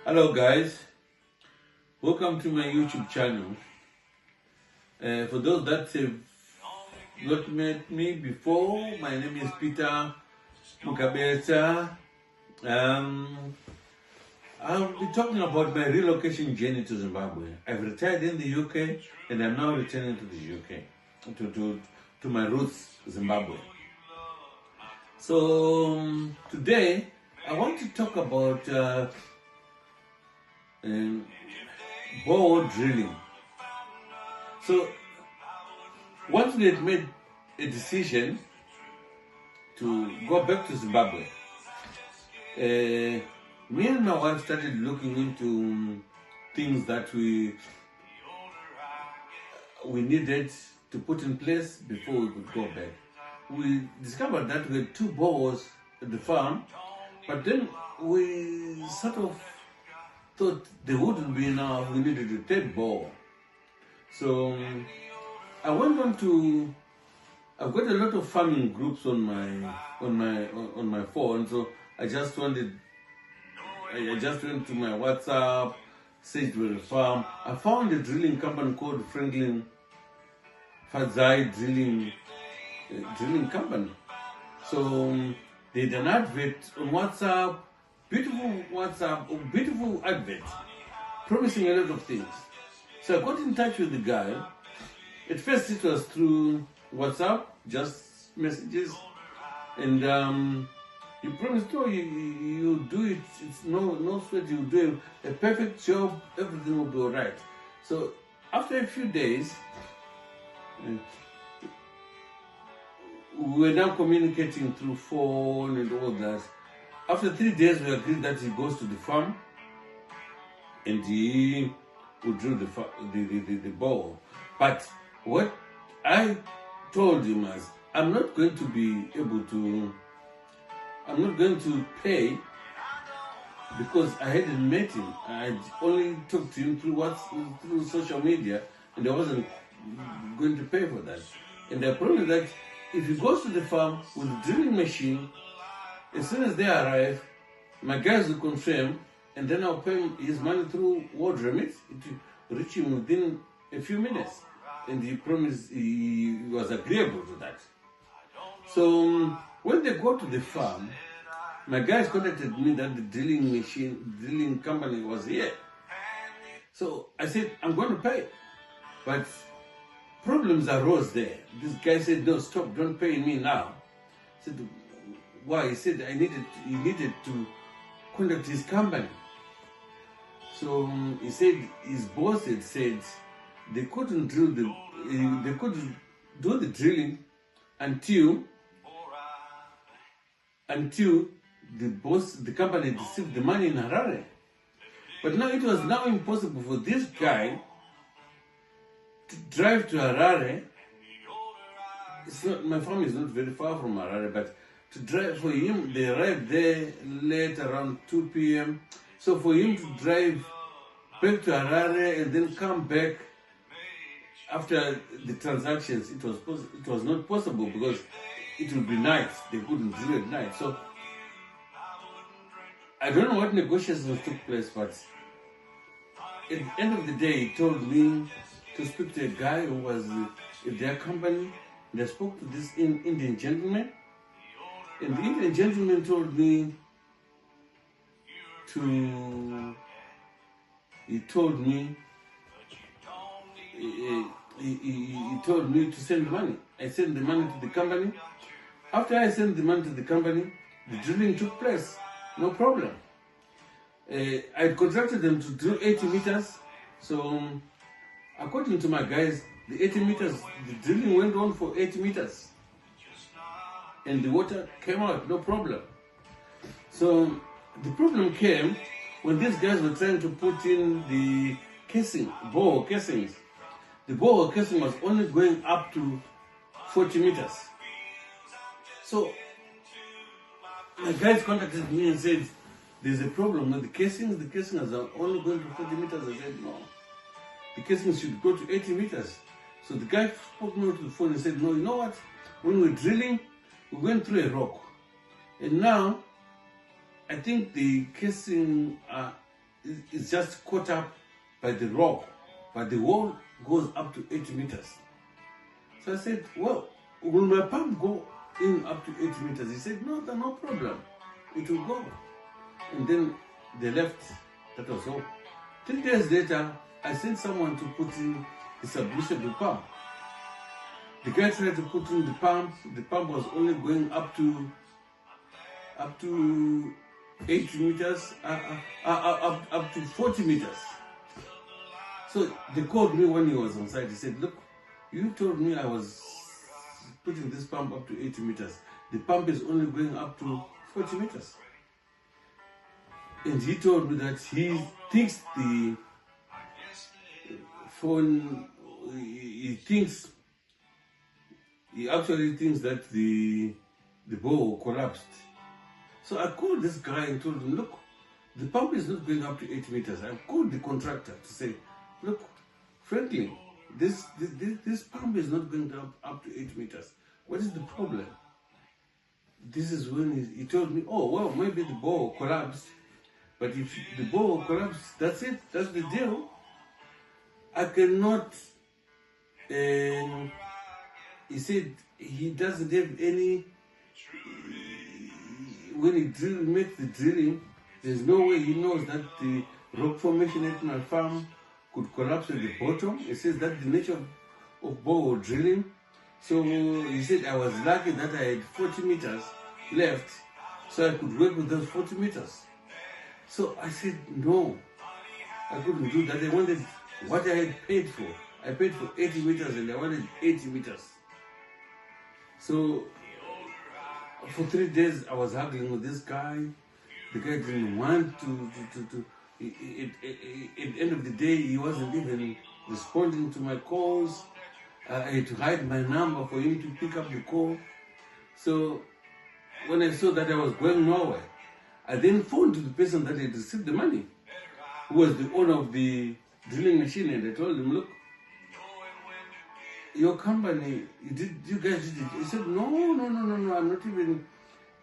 Hello guys, welcome to my YouTube channel. For those that have not met me before, my name is Peter Mukabeta. I'll be talking about my relocation journey to Zimbabwe. I've retired in the UK and I'm now returning to the UK, to my roots, Zimbabwe. So today I want to talk about borehole drilling. So once we had made a decision to go back to Zimbabwe, me and my wife started looking into things that we needed to put in place before we could go back. We discovered that we had 2 boreholes at the farm, but then we sort of thought there wouldn't be enough. We needed a 3rd borehole. So I went on to. I've got a lot of farming groups on my phone. So I just went to my WhatsApp, searched for a farm. I found a drilling company called Franklin Fadzai drilling company. So they did an advert on WhatsApp. Beautiful advert, promising a lot of things. So I got in touch with the guy. At first it was through WhatsApp, just messages, and he promised, oh, you do it, it's no sweat, you do a perfect job, everything will be alright. So after a few days, we were now communicating through phone and all that. After 3 days, we agreed that he goes to the farm and he would drill the borehole. But what I told him was, I'm not going to pay because I hadn't met him. I only talked to him through social media, and I wasn't going to pay for that. And I promised that if he goes to the farm with a drilling machine, as soon as they arrive, my guys will confirm, and then I'll pay him his money through ward remit. It will reach him within a few minutes. And he promised he was agreeable to that. So when they go to the farm, my guys contacted me that the drilling company was here. So I said, I'm going to pay. But problems arose there. This guy said, no, stop, don't pay me now. I said, why? He said he needed to contact his company. So he said his boss had said they couldn't do the drilling until the company received the money in Harare. But now it was now impossible for this guy to drive to Harare. My farm is not very far from Harare, but to drive for him, they arrived there late around 2 p.m. So for him to drive back to Harare and then come back after the transactions, it was not possible because it would be night. They couldn't drill at night. So I don't know what negotiations took place, but at the end of the day, he told me to speak to a guy who was at their company. And I spoke to this Indian gentleman. And the Indian gentleman told me to send the money. I sent the money to the company. After I sent the money to the company, the drilling took place. No problem. I contracted them to drill 80 meters. So according to my guys, the 80 meters, the drilling went on for 80 meters. And the water came out, no problem. So the problem came when these guys were trying to put in the borehole casings. The borehole casing was only going up to 40 meters. So my guys contacted me and said, there's a problem with the casings. The casings are only going to 40 meters. I said, no. The casings should go to 80 meters. So the guy spoke me to the phone and said, no, you know what? When we're drilling, we went through a rock. And now, I think the casing is just caught up by the rock, but the wall goes up to 80 meters. So I said, well, will my pump go in up to 80 meters? He said, no, no problem. It will go. And then they left. That was all. 3 days later, I sent someone to put in the submersible pump. The guy tried to put in the pump. The pump was only going up to 80 meters, up to 40 meters. So they called me when he was on site. He said, look, you told me I was putting this pump up to 80 meters. The pump is only going up to 40 meters. And he told me that he thinks he actually thinks that the borehole collapsed. So I called this guy and told him, look, the pump is not going up to 8 meters. I called the contractor to say, look, frankly, this pump is not going up to 8 meters. What is the problem? This is when he told me, oh, well, maybe the borehole collapsed. But if the borehole collapsed, that's it. That's the deal. I cannot... he said he doesn't have any... When he makes the drilling, there's no way he knows that the rock formation at my farm could collapse at the bottom. He says that's the nature of borehole drilling. So he said I was lucky that I had 40 meters left, so I could work with those 40 meters. So I said, no, I couldn't do that. I wanted what I had paid for. I paid for 80 meters and I wanted 80 meters. So for 3 days I was haggling with this guy. The guy didn't want to at the end of the day, he wasn't even responding to my calls. I had to hide my number for him to pick up the call. So when I saw that I was going nowhere, I then phoned to the person that had received the money, who was the owner of the drilling machine, and I told him, look, your company, you guys did it. He said, no, I'm not even,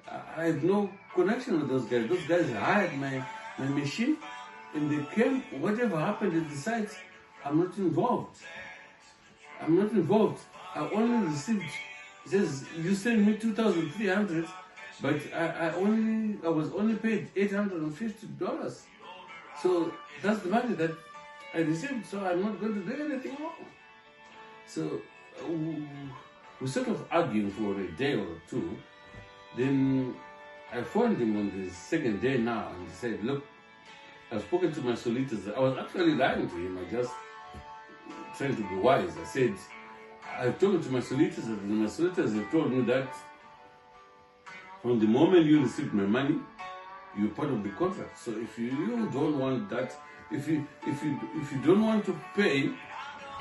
I have no connection with those guys. Those guys hired my machine, and they came, whatever happened at the site, I'm not involved. I only received, it says, you sent me 2,300, but I was only paid $850. So that's the money that I received, so I'm not going to do anything wrong. So we sort of arguing for a day or two. Then I phoned him on the second day now, and he said, look, I've spoken to my solicitors. I was actually lying to him. I just trying to be wise. I said, I've talked to my solicitors, and my solicitors have told me that from the moment you received my money, you're part of the contract. So if you don't want that, if you don't want to pay,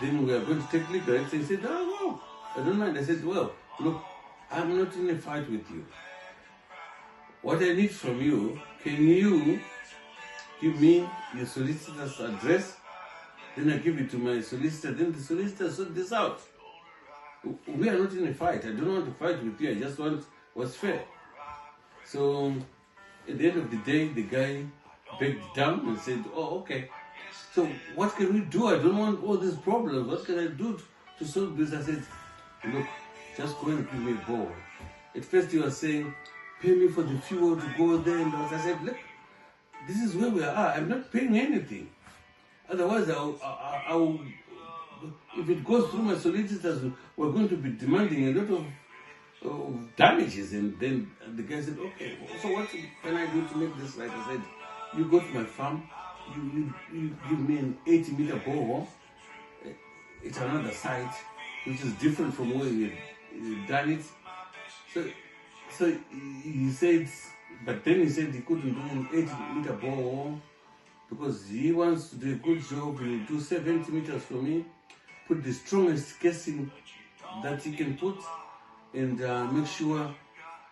then we are going to take legal action. He said, oh, no, I don't mind. I said, well, look, I'm not in a fight with you. What I need from you, can you give me your solicitor's address? Then I give it to my solicitor. Then the solicitor sort this out. We are not in a fight. I don't want to fight with you. I just want what's fair. So at the end of the day, the guy begged down and said, oh, okay. So what can we do? I don't want all these problems. What can I do to solve this? I said, look, just go and give me a ball. At first you were saying, pay me for the fuel to go there. And I said, look, this is where we are. I'm not paying anything. Otherwise, I'll if it goes through my solicitors, we're going to be demanding a lot of damages. And then the guy said, okay, so what can I do to make this right? I said, you go to my farm, you give me an 80-meter borehole. It's another site, which is different from where you done it. So he said, but then he said he couldn't do an 80-meter borehole because he wants to do a good job. He will do 70 meters for me, put the strongest casing that he can put, and make sure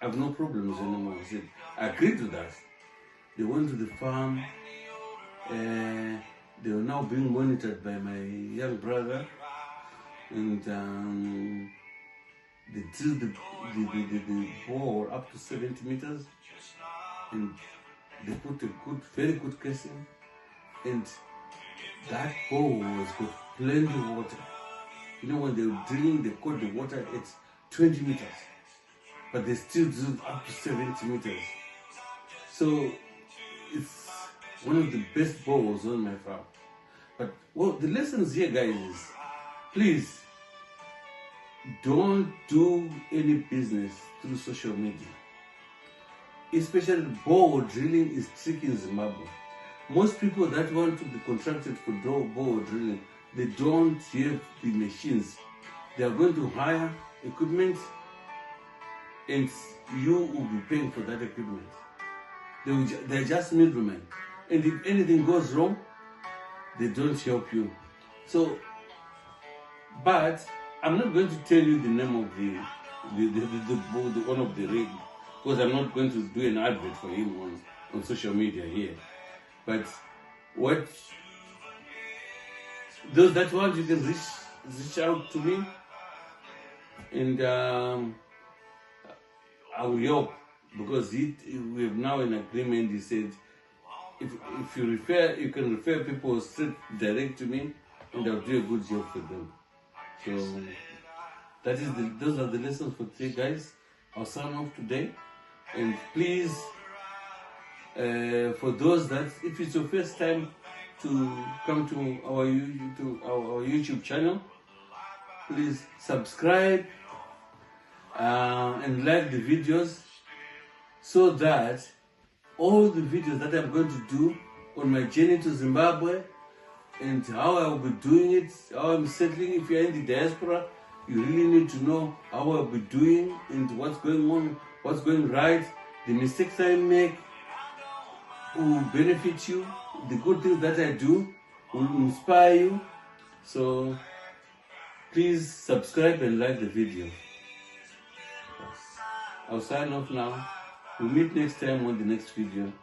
I have no problems anymore. He said, I agreed to that. They went to the farm. They were now being monitored by my young brother, and they drilled the bore up to 70 meters, and they put a very good casing. and that borehole has got plenty of water. You know, when they were drilling, they caught the water at 20 meters, but they still drilled up to 70 meters. So it's one of the best boreholes on my farm. But well, the lessons here, guys, is please don't do any business through social media. Especially borehole drilling is tricky in Zimbabwe. Most people that want to be contracted for borehole drilling, they don't have the machines. They are going to hire equipment, and you will be paying for that equipment. They're just middlemen. And if anything goes wrong, they don't help you. So, but I'm not going to tell you the name of the one of the rig, because I'm not going to do an advert for him on social media here. But what those that want, you can reach out to me, and I will help, because we have now an agreement. He said if you can refer people straight direct to me, and I'll do a good job for them. So those are the lessons for today, guys. I'll sign off today, and please, for those that, if it's your first time to come to our YouTube channel, please subscribe and like the videos, so that all the videos that I'm going to do on my journey to Zimbabwe and how I will be doing it, how I'm settling. If you're in the diaspora, you really need to know how I'll be doing and what's going on, what's going right. The mistakes I make will benefit you. The good things that I do will inspire you. So please subscribe and like the video. I'll sign off now. We'll meet next time on the next video.